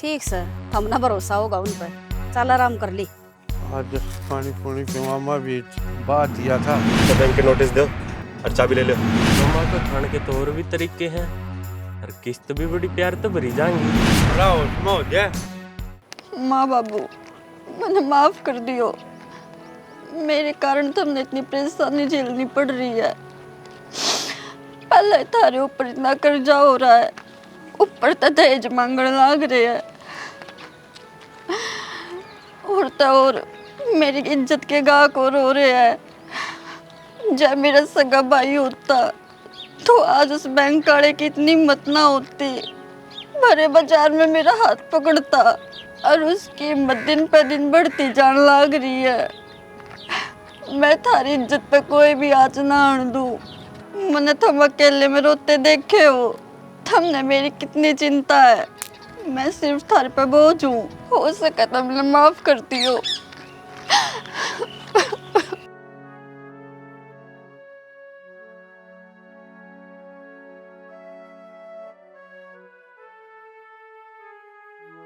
ठीक सर, हमने भरोसा होगा उन पर। चल आराम कर ली। आज पानी पुनी के मामा बीच बात दिया था। तो बैंक के नोटिस दो और चाबी ले लो। मामा को खाने के तो और भी तरीके हैं और किस्त भी बड़ी प्यार तो भरी जाएंगी। माँ बाबू मैंने माफ कर दियो। मेरे कारण तुमने इतनी परेशानी झेलनी पड़ रही है। पहले थारे ऊपर इतना कर्जा हो रहा है, ऊपर तो दहेज मांगने लाग रहे हैं, और तो और मेरी इज्जत के गाहक और हो रहे हैं। जब मेरा सगा भाई होता तो आज उस बैंक वाले की इतनी हिम्मत ना होती, भरे बाजार में मेरा हाथ पकड़ता। और उसकी हिम्मत दिन पे दिन बढ़ती जान लाग रही है। मैं थारी इज्जत पे कोई भी आँच ना आने दूं। मैंने तुम अकेले में रोते देखे हो, तुमने मेरी कितनी चिंता है। मैं सिर्फ थारे पे बोझ हूँ, हो सके तो मुझे माफ करती हो।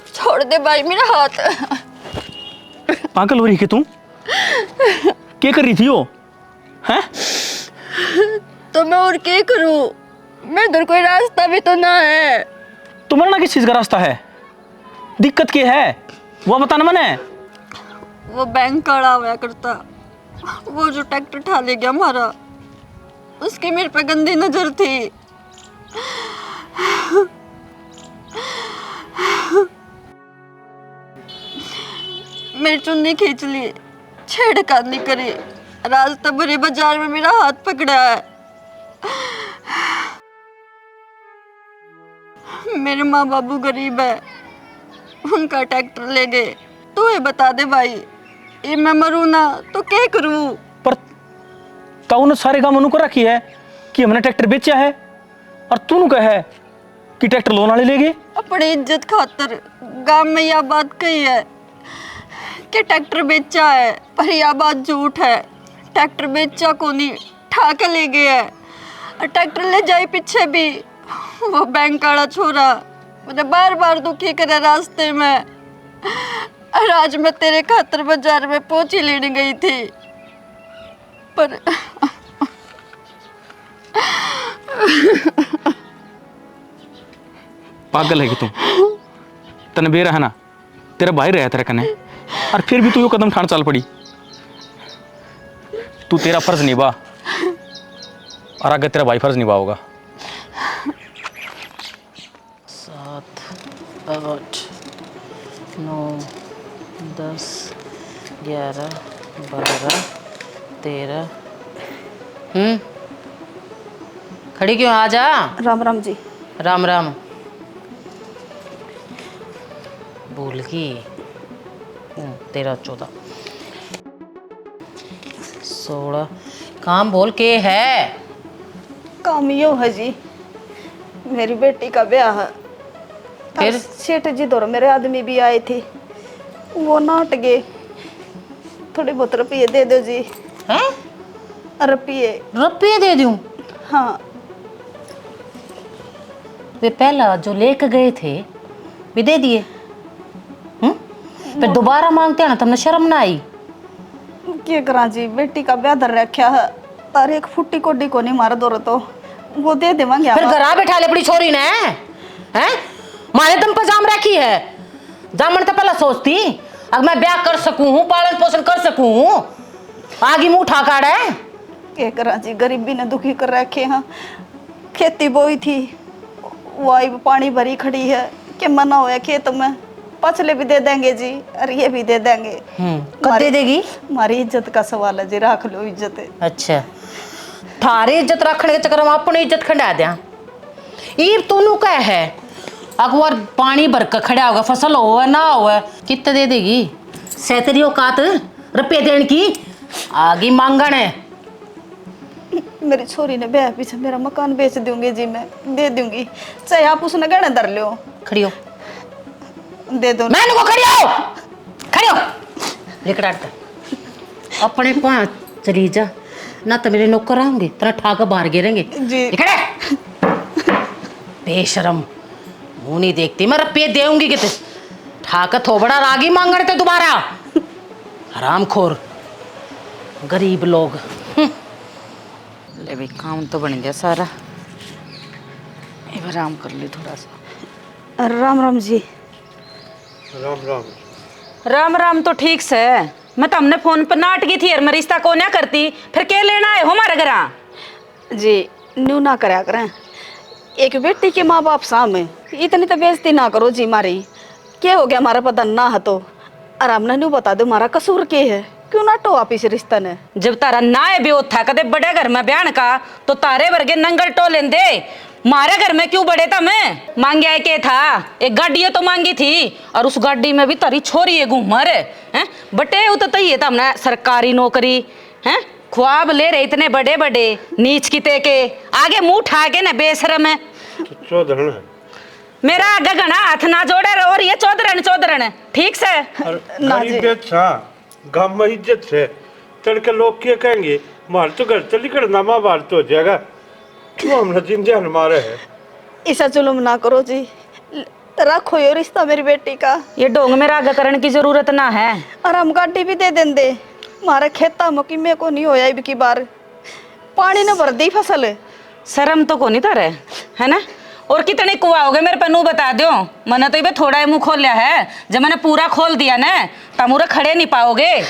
छोड़ दे भाई मेरा हाथ। पागल हो रही कि तू? क्या कर रही थी वो? हैं? तो मैं और क्या करूं? मैं इधर कोई रास्ता भी तो ना है। तुम्हारा ना किस चीज का रास्ता है? दिक्कत क्या है वो बताना मने। वो बैंक काड़ा हुआ करता, वो जो ट्रैक्टर उठा ले गया हमारा, उसकी मेरे पे गंदी नजर थी। मेरी चुन्नी खींच ली, छेड़खानी करी, रास्ता भरे बाजार में मेरा हाथ पकड़ा है। मेरे माँ बाबू गरीब है, उनका ट्रैक्टर ले गए। तू ये बता दे भाई, ये मैं मरूं ना तो क्या करूं? पर ताऊ ने सारे काम उन्होंने रखी है कि हमने ट्रैक्टर बेचा है, और तू कह है कि ट्रैक्टर लोन वाले ले गए। अपनी इज्जत खातर गांव में यह बात कही है कि ट्रैक्टर बेचा है, पर यह बात झूठ है। ट्रैक्टर बेचा को नहीं, ठा के ले गए है। और ट्रैक्टर ले जाए पीछे भी वो बैंक वाला छोरा मुझे बार बार दुखी करे रास्ते में। और आज मैं तेरे खातर बाजार में पोछी लेने गई थी, पर पागल है कि तू? तने बेरा है ना, तेरा भाई रहा तेरे कने, और फिर भी तू यो कदम ठान चाल पड़ी। तू तेरा फर्ज निभा और आगे तेरा भाई फर्ज निभाओगा। 7, 8, 9, 10, 11, 12, 13। खड़ी क्यों? आ जा। राम राम जी। राम राम। बोल की 13, 14, 16। काम बोल के है? काम यो है जी, मेरी बेटी का ब्याह है। फिर सेठ जी दौर मेरे आदमी भी आए थे, वो नाट गए। थोड़े बहुत रुपये दे दो जी। हैं? रुपये दे दूं? हाँ। वे पहला जो लेके गए थे वे दे दिए? फिर दोबारा मांगते हैं ना, तुमने शर्म ना आई? क्या करा जी, बेटी का ब्याह धर रखा है, और एक फुट्टी कोडी को नहीं मार दो तो वो दे देवांगे। फिर घरा बैठा ले पड़ी छोरी ने, हैं? माने दम पर जाम रखी है। जामन तो पहला सोचती अब मैं ब्याह कर सकूं हूं, पालन पोषण कर सकूं हूं, आगे मुंह उठा काड़ा है। क्या करा जी, गरीबी ने दुखी कर रखे हैं। खेती बोई थी, वो आई पानी भरी खड़ी है कि मना होया खेत में। पछले भी दे देंगे जी, और ये भी दे देंगे। कब दे देगी? हमारी इज्जत का सवाल है जी, रख लो इज्जत। अच्छा, थारे इज्जत रखने के चक्कर में अपनी इज्जत खंडा दिया। ये तूनू कह है अकबर पानी भर के खड़ा होगा, फसल हो ना हो, कितने दे देगी? सैतरी औकात रुपये देने की आगे मांगण है। मेरी छोरी ने ब्याह पीछे मेरा मकान बेच दूंगी जी, मैं दे दूंगी, चाहे आप उसने गहने धर लो। खड़ी हो, दे दो। मैं को खड़ी हो, खड़ी हो, लेकर अपने पाँच चली जा, ना तो मेरे नौकर आएंगे तेरा ठाकर बाहर गिरेंगे जी। बेशरम, मुंह नहीं देखती। मैं रुपये देऊंगी कितने? ठाकर थोबड़ा रागी मांगने ते दोबारा हरामखोर गरीब लोग। ले भाई काम तो बन गया सारा, अब आराम कर ले थोड़ा सा। राम राम जी। राम राम। राम राम तो ठीक से। मैं तो हमने फोन पर नाट की थी यार, मैं रिश्ता को ना करती, फिर क्या लेना है हमारे घर जी न्यू ना करा करें, एक बेटी के माँ बाप सामने इतनी तो बेइज्जती ना करो जी मारी। क्या हो गया हमारा पता ना है तो आराम ना न्यू बता दो हमारा कसूर क्या है, क्यों ना टो आप इस रिश्ता ने। जब तारा ना है ब्योह था कदे बड़े घर में ब्यान का, तो तारे वर्गे नंगल टो लेंदे, मारे घर में क्यों बड़े था। मैं मांगे आए के था, एक गाड़ी तो मांगी थी, और उस गाड़ी में भी तारी छोरी है घूमर है बटे तो ये था हमने सरकारी नौकरी है, ख्वाब ले रहे इतने बड़े बड़े, नीच किते के आगे मुंह उठा के ना बेशरम है। चौधरण है मेरा आगे घना हाथ ना जोड़े रहो, और ये चौधरन चौधरन ठीक से ना जी। गांव में इज्जत से तड़के लोग क्या कहेंगे, मार तो घर चली करना माँ बार तो हो जाएगा, क्यों हमने जिंदे मारे है। ऐसा जुल्म ना करो जी, रखो ये रिश्ता मेरी बेटी का। ये डोंग में आगे करने की जरूरत ना है। और हम गाड़ी भी दे देंगे, हमारे खेता मकी में को नहीं होया इब की बार, पानी न भर दी फसल। शर्म तो को नहीं तारे है ना। और कितने कुआ हो गए मेरे पे नू बता दो, मैंने तो ये थोड़ा मुंह खोल लिया है, जब मैंने पूरा खोल दिया ना तब मुरे खड़े नहीं पाओगे।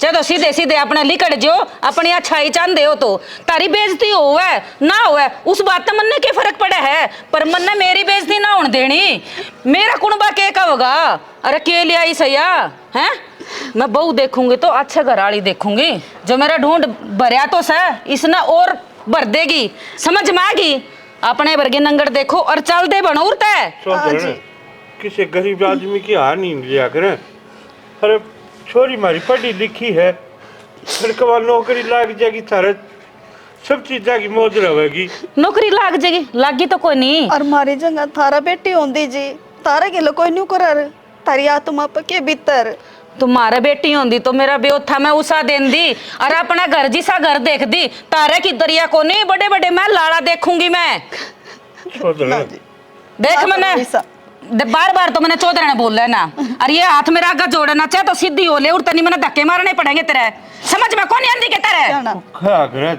चलो सीधे सीधे अपने लिकड़ जो अपनी अच्छाई चांदे हो तो तारी बेइज्जती हो ना हो उस बात तो मन ने क्या फर्क पड़ा है, पर मन ने मेरी बेइज्जती ना होने देनी। मेरा कुणबा के का होगा, अरे के लिया ही सैया है। मैं बहू देखूंगी तो अच्छे घरवाली देखूंगी, जो मेरा ढूंढ भरया तो सा इसने और भर देगी, समझ में आगी। अपने वर्गे नंगड़ देखो और चल दे बनो उड़ता है। किसी गरीब आदमी की हार नहीं लिया करें। अरे छोरी मारी पढ़ी लिखी है, फिर कब नौकरी लाग जाएगी, थारे सब चीजा की मौज रहेगी। नौकरी लाग जाएगी, लागी तो कोई नहीं। और मारी जगह थारा बेटी होंदी जी, तारे के कोई न्यू कर तारी आत्मा पके भीतर। तुम्हारे बेटी होंदी तो मेरा ब्योह था मैं उसा देन दी, और अपना घर जिसा घर देख दी, तारे की दरिया को नहीं बड़े बड़े मैं लाड़ा देखूंगी मैं। देख मैंने बार बार तो मैंने चौधरी ने बोल ना, और ये हाथ मेरा आगे जोड़ना चाहे तो सीधी हो ले, उड़ता नहीं मैंने धक्के मारने पड़ेंगे तेरे, समझ में कौन आंदी के तेरे।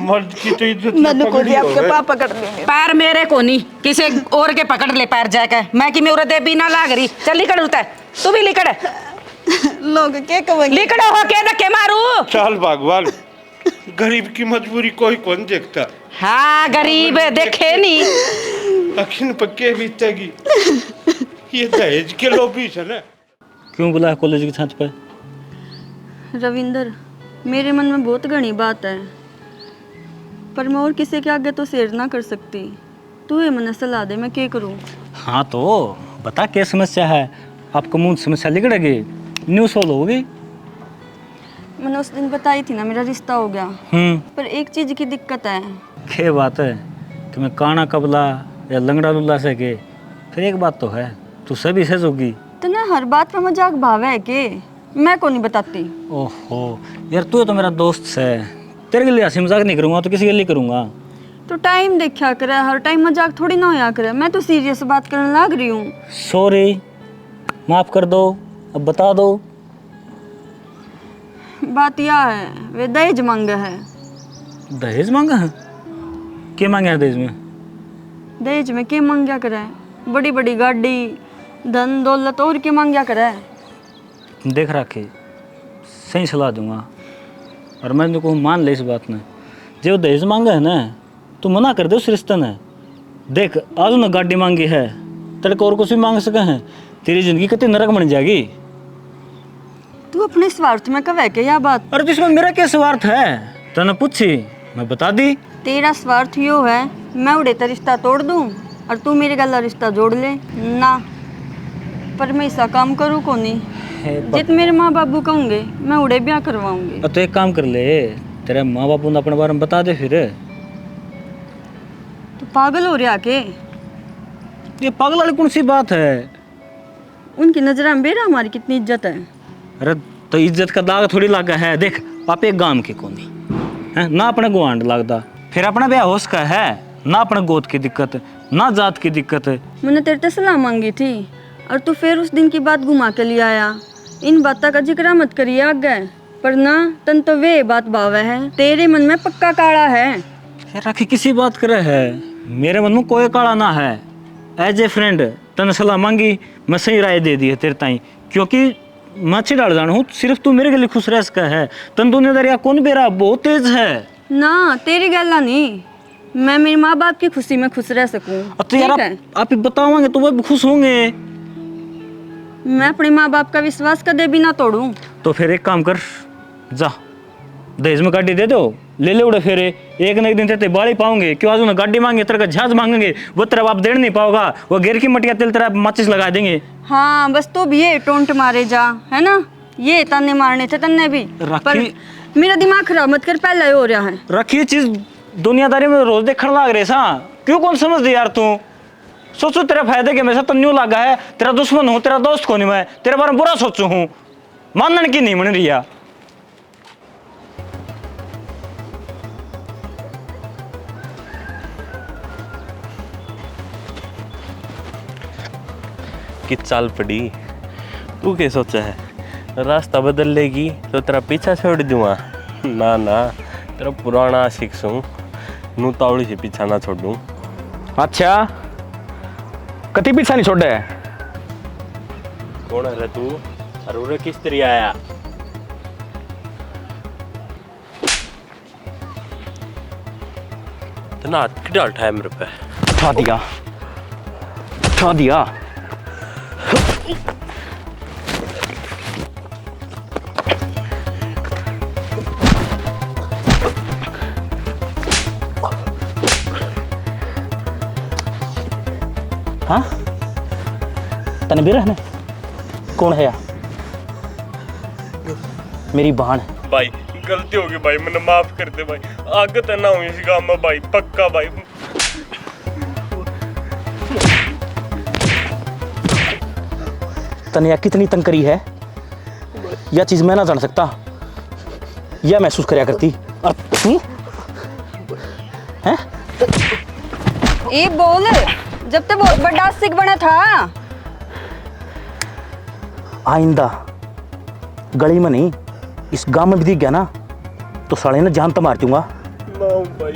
मर्द की तो इज्जत आपके पापा पकड़ लेंगे। पैर मेरे को नहीं किसी और के पकड़ ले पैर जाके, मैं कि मेरे दे बिना लाग रही। चल लिकड़ उड़ता है, तू भी लिकड़ लोग क्या कहेंगे, लिकड़ हो के धक्के मारू। चल भगवान, गरीब की मजबूरी कोई कौन देखता। हाँ गरीब देखे नहीं, अखिन पक्के बीतेगी। ये दहेज के लोभी है ना। क्यों बुलाया कॉलेज की छत पे? रविंदर, मेरे मन में बहुत घनी बात है, पर मैं और किसी के आगे तो शेयर ना कर सकती। तू ही मने सलाह दे, मैं क्या करूं? हाँ तो बता क्या समस्या है, आपको मुंह समस्या लिखड़ेगी न्यूज़ सोल्व होगी। मैंने उस दिन बताई थी ना मेरा रिश्ता हो गया, पर एक चीज की दिक्कत है। क्या बात है कि मैं काना कबला या लंगड़ा लुल्ला से के, फिर एक बात तो है तू सभी से जोगी। तो ना हर बात पे मजाक भाव है के, मैं को नहीं बताती। ओहो यार, तू तो मेरा दोस्त है, तेरे के लिए हंसी मजाक नहीं करूँगा तो किसी के लिए करूँगा। तो टाइम देखा करे, हर टाइम मजाक थोड़ी ना होया करे, मैं तो सीरियस बात करने लग रही हूँ। सॉरी, माफ़ कर दो, अब बता दो। बात यह है, वे दहेज मांगे है। दहेज मांगा है? क्या मांगे है दहेज में? दहेज में क्या मांग्या करे, बड़ी बड़ी गाड़ी, धन दौलत, और क्या मांग्या करे। देख रखे, सही सलाह दूंगा, और मैं तुमको मान ले इस बात में। जो दहेज मांगा है ना, तू मना कर दे उस रिश्ते ने। देख आज ना गाड़ी मांगी है, तेरे को और कुछ भी मांग सके हैं, तेरी जिंदगी कितनी नरक बन जाएगी। तू अपने स्वार्थ में कब है क्या यह बात? अरे तो इसमें मेरा क्या स्वार्थ है, तूने पूछी मैं बता दी। तेरा स्वार्थ यो है मैं उड़े तो रिश्ता तोड़ दूं और तू मेरे गला रिश्ता जोड़ ले ना, पर मैं ऐसा काम करूँ को नहीं। जित मेरे माँ बाबू कहूँगे मैं उड़े ब्याह करवाऊंगी। तो एक काम कर ले, तेरे माँ बापू ने अपने बारे में बता दे फिर। तो पागल हो रहा के? ये पागल वाली कौन सी बात है? उनकी नजर में बेरा हमारी कितनी इज्जत है। अरे तो इज्जत का दाग थोड़ी लगा है। देख आप एक गांव के कोनी है ना, अपने गुआंड लगता, फिर अपना ब्याह हो सका है ना, अपने गोद की दिक्कत ना जात की दिक्कत। मैंने तेरे से सलाह मांगी थी, और तू फिर उस दिन की बात घुमा के ले आया। इन बातों का जिक्र मत करिए आगे, पर ना तन तो वे बात बावे है, तेरे मन में पक्का काला है। राखी किसी बात करे है, मेरे मन में कोई काला ना है। एज ए फ्रेंड तने सलाह मांगी, मैं सही राय दे दी है तेरे ताई, क्योंकि मैं अच्छी डाल जान हूँ, सिर्फ तू मेरे के लिए खुश रह सका है। तन दुनियादारी कौन बेरा बहुत तेज है ना, तेरी गल्ला नहीं, मैं मेरे माँ बाप की खुशी में खुश रह सकूं। अब तो यार आप ही बताओगे तो वो भी खुश होंगे। मैं अपने माँ बाप का विश्वास कदे भी ना तोड़ूं। तो फिर एक काम कर, जा दहेज में गाड़ी दे दो, ले ले उड़े फेरे, एक न एक दिन तेरे बाड़ी पाओगे। क्यों आज उन्हें गाड़ी मांगे, तेरे का झाज मांगेंगे, वो तेरा बाप देड़ नहीं पाओगा, वो घेर की मटिया तेल तेरा माचिस लगा देंगे। हाँ बस तो भी ये टोंट मारे जा, है ना, ये ताने मारने थे तन्ने भी। पर मेरा दिमाग खराब मत कर, पहले ही हो रहा है। रखी चीज दुनियादारी में रोज देखने लाग रहे सा, क्यों कौन समझ दे यार तू। सोचो तेरे फायदे के हमेशा तन्यू लगा है, तेरा दुश्मन हूँ, तेरा दोस्त को नहीं, मैं तेरे बारे में बुरा सोचू हूँ, मानने की नहीं मन रिया। कि चाल पड़ी, तू क्या सोचा है रास्ता बदल लेगी तो तेरा पीछा छोड़ दूंगा? ना ना, तेरा पुराना आशिक हूँ, नू तावड़ी से पीछा ना छोड़ूं। अच्छा कति पीछा नहीं छोड़े? कौन है रे तू, और उरे किस तरह आया? तना हाथ डाल उठाया मेरे पे, उठा दिया, उठा दिया। हाँ तने भी रहने कौन है? मेरी बहन है। भाई गलती हो गई भाई, मैंने माफ कर दे भाई, आगे तो ना हुई इस गांव में भाई, पक्का भाई। तने कितनी तंग करी है, यह चीज मैं ना जान सकता, यह महसूस करया करती। और तू हैं? ये बोल, जब तक बहुत बड़ा आशिक बना था। आइंदा गली में नहीं, इस गांव में भी दिख गया ना तो साले ने जान तो मार दूंगा। ना भाई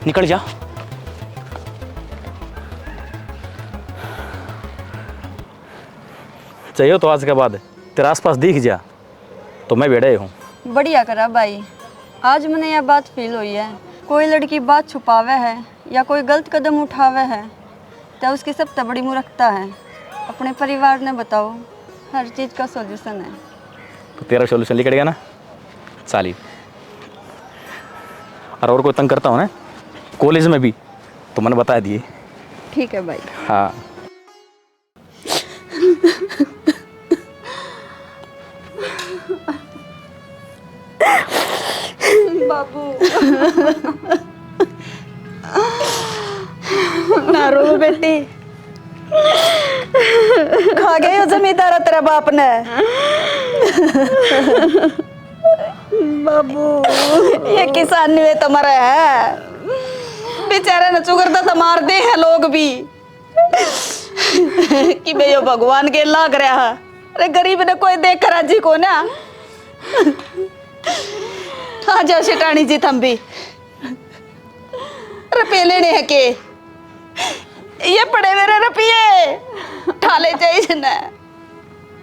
निकल जा। चाहिए तो आज के बाद तेरे आसपास दिख जा तो मैं बेड़े हूँ। बढ़िया करा भाई, आज मैंने यह बात फील हुई है, कोई लड़की बात छुपावे है या कोई गलत कदम उठावे है तो उसकी सबसे बड़ी मूर्खता है। अपने परिवार ने बताओ, हर चीज़ का सॉल्यूशन है। तो तेरा सॉल्यूशन लिख गया ना साली। और कोई तंग करता हो ना कॉलेज में भी तो मैंने बता दिए। ठीक है भाई। हाँ बाबू ना रो बेटी, खा गए हो जमींदार तेरा बाप ने। बाबू ये किसान नहीं तुम्हारा है, बेचारे ने चुगरता तो मार दे हैं लोग भी कि बे यो भगवान के लाग रहा है। अरे गरीब ने कोई देख कर राजी को ना। आ जाओ शेटानी जी, थम भी रुपये लेने हैं के, ये पड़े मेरे रुपये ठाले चाहिए ना,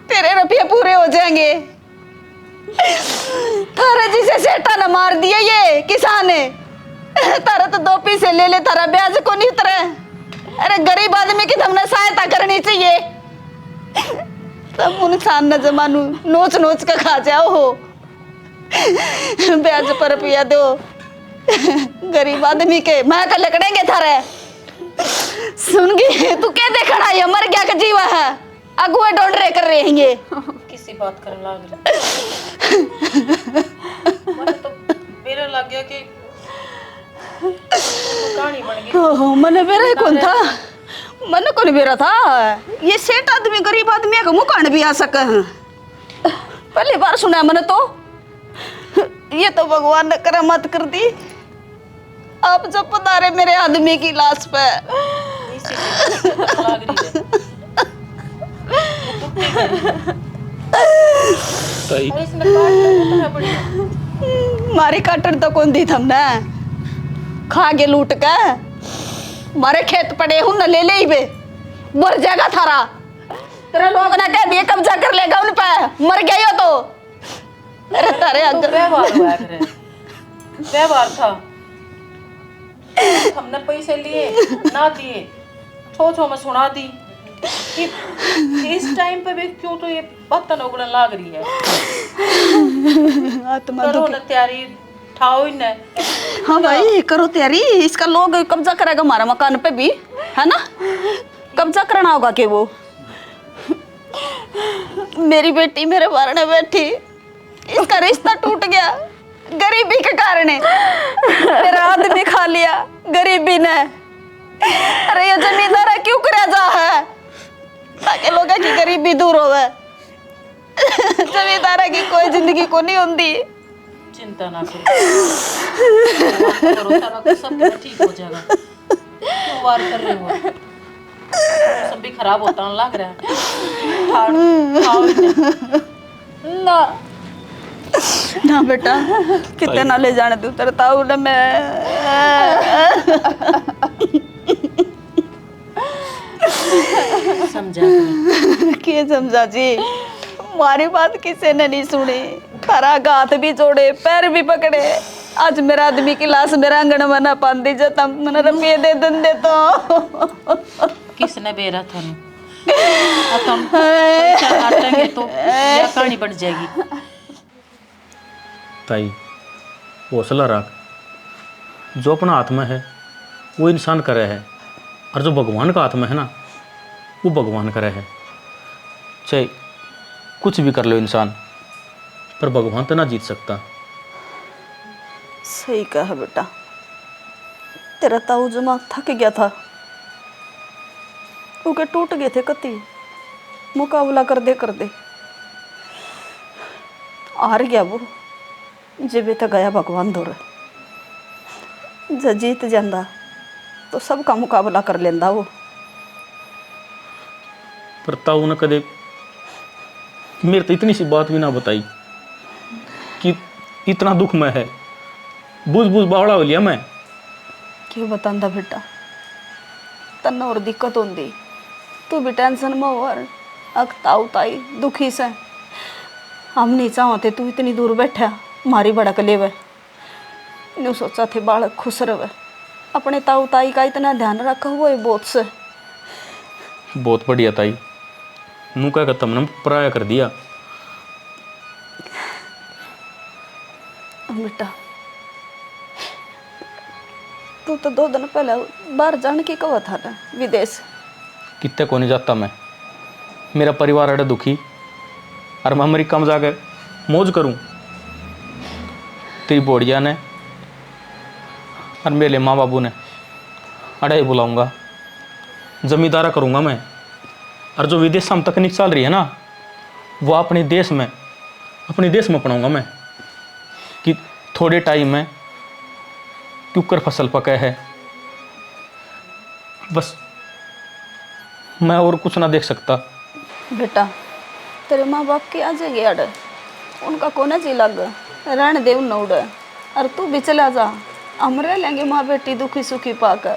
तेरे रुपये पूरे हो जाएंगे। थारा जिसे सेठा ने मार दिया ये किसान है, तारा तो 2 पैसे ले ले, तारा ब्याज को नहीं उतरे। अरे गरीब आदमी की तुमने सहायता करनी चाहिए, तुम इंसान न जमानू नोच नोच का खा जाओ हो, ब्याज पर रुपया दो गरीब आदमी के, मैं का लकड़ेंगे थारे। सुन गई तू क्या देखना है, मर गया का जीवा है, अगुआ डोंडरे कर रहे हैं ये। किसी बात करने लग रहा तो मेरा लग गया कि कहानी बन गई। मन बेरा कौन था, मन कौन बेरा था, ये सेठ आदमी गरीब आदमी का मुकान भी आ सके हैं। पहली बार सुना मैंने तो, ये तो भगवान ने करामत कर दी। आप जब पधारे मेरे आदमी की लाश पे। ताई मारी काटन तो कौन दी थमने, खा के लूट के मारे खेत पड़े हूं न ले ले ही बे, मर जाएगा थारा। तेरे लोग ना कह दिए कब्जा कर लेगा उन पे, मर गया हो तो। अरे तारे अगर व्यवहार हुआ करे, व्यवहार था। हमने पैसे लिए ना दिए, छो में सुना दी कि इस टाइम पे भी क्यों तो ये बर्तन उगड़न लाग रही है। आत्मा करो दुखी। ना तैयारी, ठाओ ही न। हाँ भाई करो तैयारी, इसका लोग कब्जा करेगा हमारा मकान पे भी, है ना? कब्जा करना होगा कि वो मेरी बेटी मेरे बारने बैठी, इसका रिश्ता टूट गया गरीबी के कारण। मेरा आदमी खा लिया गरीबी ने। अरे ये जमींदार है क्यों करे जा है, ताकि लोगों की गरीबी दूर होवे। जमींदार की कोई जिंदगी को नहीं होती। चिंता ना करो, करो सारा कुछ सब ठीक हो जाएगा। क्यों वार कर रहे हो? सब भी खराब होता लग रहा है। खाओ ही नहीं। ना ना बेटा, कितने ना ले जाने तू तेरे ताऊ ने। मैं समझा करो। के समझा जी, हमारी बात किसी ने नहीं सुनी। तारा हाथ भी जोड़े, पैर भी पकड़े, आज मेरा आदमी की लाश मेरा आंगन में ना पांदी जो तुम मैंने रुपये दे दे तो। किसने बेरा था नु? अब हम पैसा काटेंगे तो यह कहानी बढ़ जाएगी। ताई हौसला रख, जो अपना हाथ में है वो इंसान करे है, और जो भगवान का हाथ में है ना वो भगवान करे है। चाहे कुछ भी कर लो इंसान, पर भगवान तो ना जीत सकता। सही कहा बेटा, तेरा ताऊ जमा थक गया था, उनके टूट गए थे कति, मुकाबला कर दे हार गया वो। जिबे तक गया भगवान दूर, जो जीत जाता तो सबका मुकाबला कर लेंदा वो। पर ताऊ ने कदे मेरे तो इतनी सी बात भी ना बताई कि इतना दुख में है, बुझ बावड़ा हो लिया मैं। क्यों बतांदा बेटा, तन और दिक्कत होंदी, तू भी टेंशन में और ताऊ ताई दुखी से। हम नहीं चाहते तू इतनी दूर बैठा मारी बड़क लेवे, न्यू सोचा थे बालक खुश रहे, अपने ताऊ ताई का इतना ध्यान रखा हुआ है बहुत से। बहुत बढ़िया ताई, नू क्या तुमने पराया कर दिया। बेटा तू तो 2 दिन पहले बाहर जाने की कहा था ना, विदेश। कितने को नहीं जाता मैं, मेरा परिवार अड़े दुखी, और मैं अमेरिका में जाकर मौज करूं। तेरी बोड़िया ने और मेरे माँ बाबू ने अड़े बुलाऊंगा, जमींदारा करूंगा मैं। और जो विदेश में तकनीक चल रही है ना, वो अपने देश में अपनाऊंगा मैं, कि थोड़े टाइम में क्योंकर फसल पके है। बस मैं और कुछ ना देख सकता। बेटा तेरे माँ बाप की आ जाएगी अड़, उनका कोना जी लग रहने दे उन उड़, और तू भी चला जा, हम रह लेंगे माँ बेटी दुखी सुखी पाकर।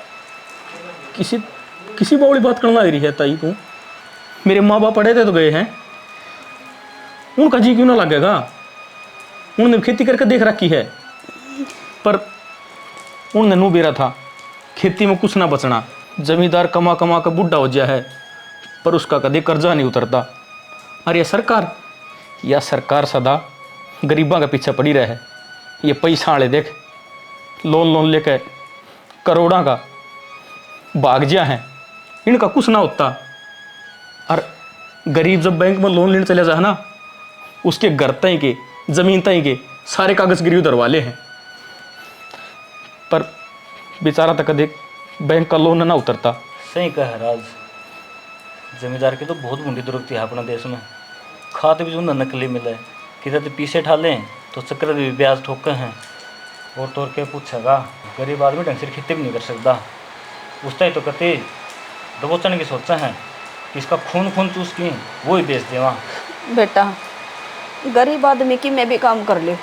किसी बड़ी बात करना लग रही है ताई तू। मेरे माँ बाप पढ़े थे तो गए हैं, उनका जी क्यों ना लगेगा? उन्होंने खेती करके देख रखी है, पर उन्होंने नू बेरा था खेती में कुछ ना बचना। जमींदार कमा कमा कर बुढ़ा हो गया है, पर उसका कभी कर्जा नहीं उतरता। और यह सरकार सदा गरीबों के पीछे पड़ी रहे। ये पैसा वाले देख लोन लेकर करोड़ों का भाग जिया है, इनका कुछ ना होता। और गरीब जब बैंक में लोन लेने चले जाए ना, उसके घर तय के जमीन तय के सारे कागज गिरवी धरवा ले हैं, पर बेचारा तक कदे बैंक का लोन ना उतरता। सही कह राज, जमींदार की तो बहुत बूंदी जरूरत है अपना देश में। खाद भी जो नकली मिले, किधर तो पीछे ठा लें तो चक्कर भी ब्याज ठोके हैं। और तोड़ के पूछेगा, गरीब आदमी ढंग से खेती भी नहीं कर सकता। उसका ही तो कति दबोचने की सोचा है कि इसका खून खून चूस की वो ही बेच दे वहाँ। बेटा गरीब आदमी की मैं भी काम कर ले,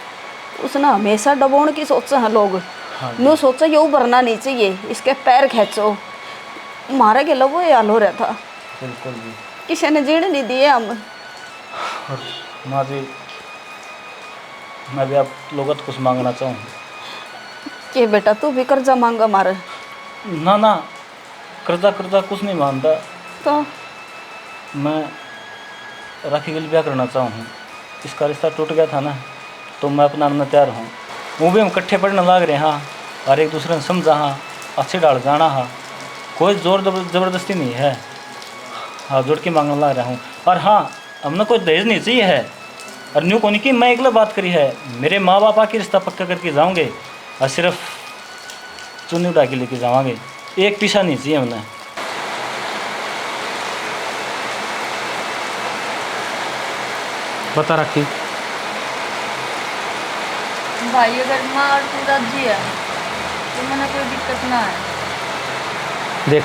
उसने हमेशा डबोण की सोचा है लोग। नो सोचा ये उभरना नहीं चाहिए, इसके पैर खींचो। मारे के वो हाल हो रहा था, बिल्कुल भी। किसी ने जीण नहीं दिए हम। और माँ जी, मैं भी आप लोगों से कुछ मांगना चाहूँ। कि बेटा तू भी कर्जा मांगा मारे? ना ना, कर्जा कर्जा कुछ नहीं मानता। तो मैं राखी के लिए ब्याह करना चाहूँ। इसका रिश्ता टूट गया था ना, तो मैं अपनाने तैयार हूँ। वो भी हम इकट्ठे पढ़ने लग रहे हाँ, और एक दूसरे ने समझा हाँ, अच्छे डाल जाना हाँ, कोई जोर ज़बरदस्ती नहीं है। हाँ, जोड़ के मांगने लग रहा हूँ। और हाँ, हमने कोई दहेज नहीं चाहिए है, और न्यू कोनी की मैं एकला बात करी है। मेरे माँ बाप आके रिश्ता पक्का करके जाऊँगे, और सिर्फ चुन्नी उड़ा के लेके जावांगे। एक पीछा नहीं चाहिए हमने। बता राखी। भाई अगर माँ और तू राजी है तो मैंने कोई दिक्कत ना है। देख,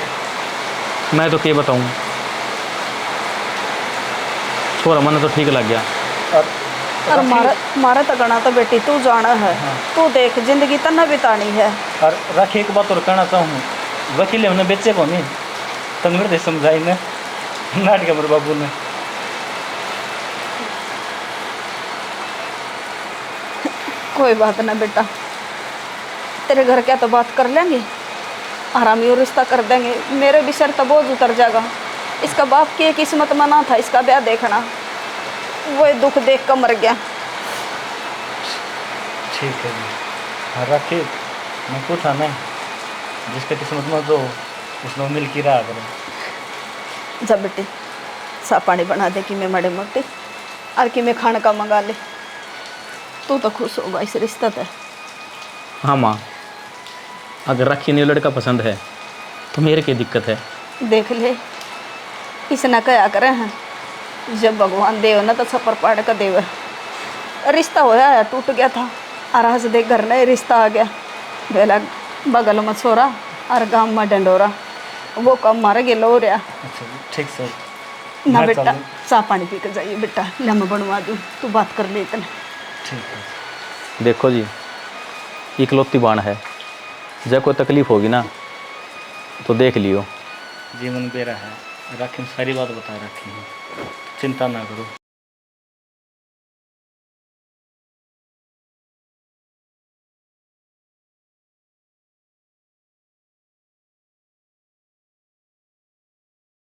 मैं तो क्या बताऊँ, छोरा मन तो ठीक लग गया। और मारा तगड़ा तो बेटी तू जाना है। तू देख जिंदगी तना बितानी है। और राखी एक बात और कहना चाहूँ, वकील हमने बेचे को नहीं, तन मेरे समझाई ने नाटक मेरे बाबू ने। कोई बात ना बेटा, तेरे घर क्या तो बात कर लेंगे, आरामी और रिश्ता कर देंगे। मेरे भी सर तो बोझ उतर जाएगा। इसका बाप की किस्मत में ना था इसका ब्याह देखना, वो दुख देख कर मर गया। ठीक है जी। हाँ राखी, मैं पूछा नहीं, जिसके किस्मत में जो उसने मिल की रहा करे। जा बेटी, सा पानी बना दे कि मैं मड़े मोटी, और कि मैं खाने का मंगा ले। तू तो खुश होगा इस रिश्ते पे। हाँ माँ, अगर राखी ने लड़का पसंद है तो मेरे की दिक्कत है। देख ले, इसने क्या करे हैं, जब भगवान देव ना तो छप्पर पाड़ कर देव। रिश्ता होया है, टूट गया था, और आज देख घर नए रिश्ता आ गया। बेला बगल में छोरा और गांव में डंडोरा, वो कम मारे गेलो हो रहा। अच्छा जी, ठीक सर। ना मैं बेटा, चलूं? चाह पानी पी कर जाइए बेटा, ले मैं बनवा दूँ, तू बात कर ले इतने। ठीक है। देखो जी, इकलौती बाण है, जब कोई तकलीफ होगी ना तो देख लियो। जीवन बेरा है, राखी ने सारी बात बता रखी है, चिंता ना करो।